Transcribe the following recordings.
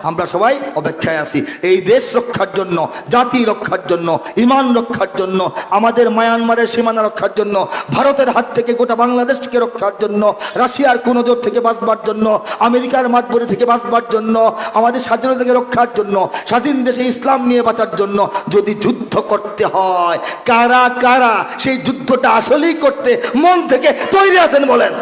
আমরা সবাই অপেক্ষায় আছি এই দেশ রক্ষার জন্য, জাতি রক্ষার জন্য, ইমান রক্ষার জন্য, আমাদের মায়ানমারের সীমানা রক্ষার জন্য, ভারতের হাত থেকে গোটা বাংলাদেশকে রক্ষার জন্য, রাশিয়ার কোন জোর থেকে বাঁচবার জন্য, আমেরিকার মাতবরি থেকে বাঁচবার জন্য, আমাদের স্বাধীনতাকে রক্ষার জন্য, স্বাধীন দেশে ইসলাম নিয়ে বাঁচার জন্য যদি যুদ্ধ করতে হয়, কারা কারা সেই যুদ্ধটা আসলেই করতে মন থেকে তৈরি আছেন বলেন?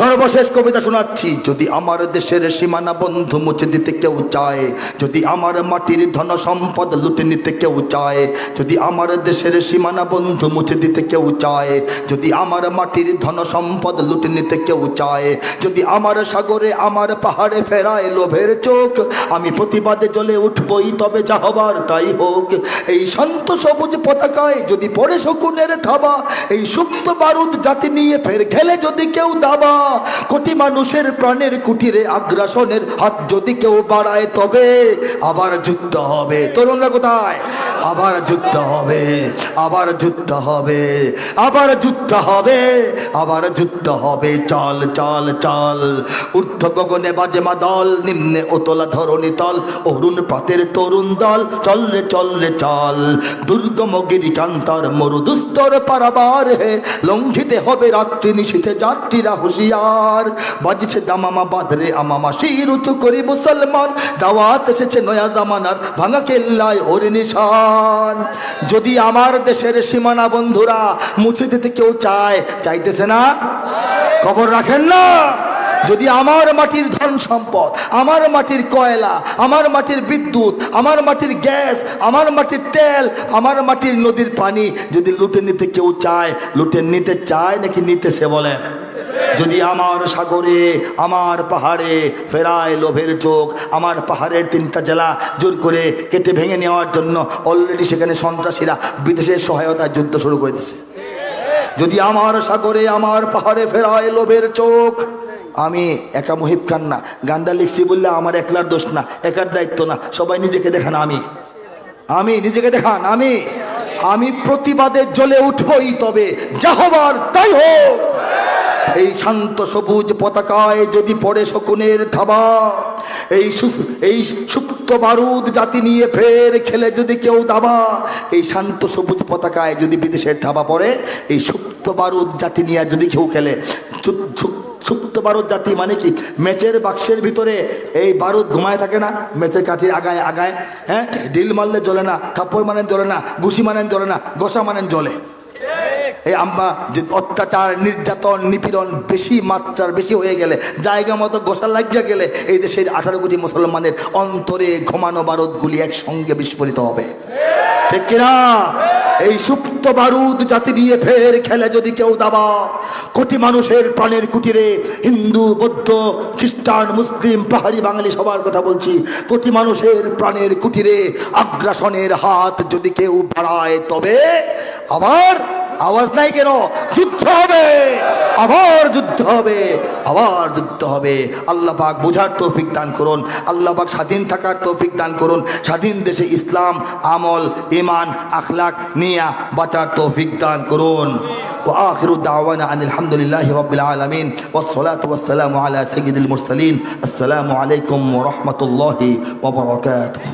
সর্বশেষ কবিতা শোনাচ্ছি। যদি আমার দেশের সীমানা বন্ধু মুছে দিতে কেউ চায়, যদি আমার মাটির ধন সম্পদ লুটে নিতে কেউ চায়, যদি আমার দেশের সীমানা বন্ধু মুছে দিতে কেউ চায়, যদি আমার মাটির ধন সম্পদ লুটে নিতে কেউ চায়, যদি আমার সাগরে আমার পাহাড়ে ফেরায় লোভের চোখ, আমি প্রতিবাদে জ্বলে উঠবই, তবে যা হবার তাই হোক। এই শান্ত সবুজ পতাকায় যদি পড়ে শকুনের থাবা, এই সুপ্ত বারুদ জাতি নিয়ে ফের খেলে যদি কেউ দাবা, কোটি মানুষের প্রাণের কুটিরে আগ্রাসনের হাত যদি কেউ বাড়ায়, তবে আবার যুদ্ধ হবে। তরুণরা কোথায়? আবার যুদ্ধ হবে, আবার যুদ্ধ হবে, আবার যুদ্ধ হবে, আবার যুদ্ধ হবে। চল চল চল, ঊর্ধ্ব গগনে বাজে মা দল, নিম্নে ওতলা ধরণী তল, অরুণ পাতের তরুণ দল, চল রে চল রে চল। দুর্গম গিরিকান্তর মরু দুস্তর পারাবার হে, লঙ্ঘিতে হবে রাত্রি নিশীথে যাত্রীরা হুঁশিয়ার। বাজছে দামামা বাঁধরে আমামা, শির উঁচু করি মুসলমান, দাওয়াত এসেছে নয়া জামানার, ভাঙা কেল্লায় ওরে নিশান। যদি আমার দেশের সীমানা বন্ধুরা মুছে দিতে কেউ চায়, চাইতেছে না? খবর রাখেন না? যদি আমার মাটির ধন সম্পদ, আমার মাটির কয়লা, আমার মাটির বিদ্যুৎ, আমার মাটির গ্যাস, আমার মাটির তেল, আমার মাটির নদীর পানি যদি লুটে নিতে কেউ চায়, লুটে নিতে চায় নাকি নিতেছে বলেন? যদি আমার সাগরে, আমার পাহাড়ে ফেরায় লোভের চোখ, আমার পাহাড়ের 3টা জেলা জোর করে কেটে ভেঙে নেওয়ার জন্য অলরেডি সেখানে সন্ত্রাসীরা বিদেশের সহায়তায় যুদ্ধ শুরু করে দিচ্ছে। যদি আমার সাগরে, আমার পাহাড়ে ফেরায় লোভের চোখ, আমি একা মুহিব খান না, গানটা লিখছি বললে আমার একলার দোষ না, একার দায়িত্ব না, সবাই নিজেকে দেখান। আমি নিজেকে দেখান। আমি প্রতিবাদে জ্বলে উঠবই, তবে যা হবার তাই হোক। এই শান্ত সবুজ পতাকায় যদি পড়ে শকুনের থাবা, এই সুপ্ত বারুদ জাতি নিয়ে ফের খেলে যদি কেউ দাবা, এই শান্ত সবুজ পতাকায় যদি বিদেশের থাবা পড়ে, এই সুপ্ত বারুদ জাতি নিয়ে যদি কেউ খেলে, সুপ্ত বারুদ জাতি মানে কি? ম্যাচের বাক্সের ভিতরে এই বারুদ ঘুমায় থাকে না, ম্যাচের কাঠির আগায় আগায়, হ্যাঁ, ডিল মারলে জ্বলে না, থাপ্পড় মানেন জ্বলে না, ঘুষি মানেন জ্বলে না, গোসা মানেন জ্বলে। এই আমরা যে অত্যাচার, নির্যাতন, নিপীড়ন বেশি মাত্রার বেশি হয়ে গেলে, জায়গা মতো গোসা লাগিয়া গেলে, এই দেশের 18 কোটি মুসলমানের অন্তরে ঘুমানো বারুদগুলি একসঙ্গে বিস্ফোরিত হবে, ঠিক কিনা? এই সুপ্ত বারুদ জাতি নিয়ে ফের খেলে যদি কেউ দাবা, কোটি মানুষের প্রাণের কুটিরে, হিন্দু, বৌদ্ধ, খ্রিস্টান, মুসলিম, পাহাড়ি, বাঙালি সবার কথা বলছি, কোটি মানুষের প্রাণের কুটিরে আগ্রাসনের হাত যদি কেউ বাড়ায়, তবে আবার আওয়াজ নাই কেন? যুদ্ধ হবে, আবার যুদ্ধ হবে, আবার যুদ্ধ হবে। আল্লাহ পাক বোঝার তৌফিক দান করুন, আল্লাহ পাক স্বাধীন থাকার তৌফিক দান করুন, স্বাধীন দেশে ইসলাম, আমল, ইমান, আখলাক নিয়ে বাঁচার তৌফিক দান করুন। ওয়া আখিরু দাওয়ানা আনিল হামদুলিল্লাহি রাব্বিল আলামিন ওয়াস সালাতু ওয়াস সালামু আলা সাইয়্যিদিল মুরসালিন। আসসালামু আলাইকুম ওয়া রাহমাতুল্লাহি ওয়া বারাকাতুহু।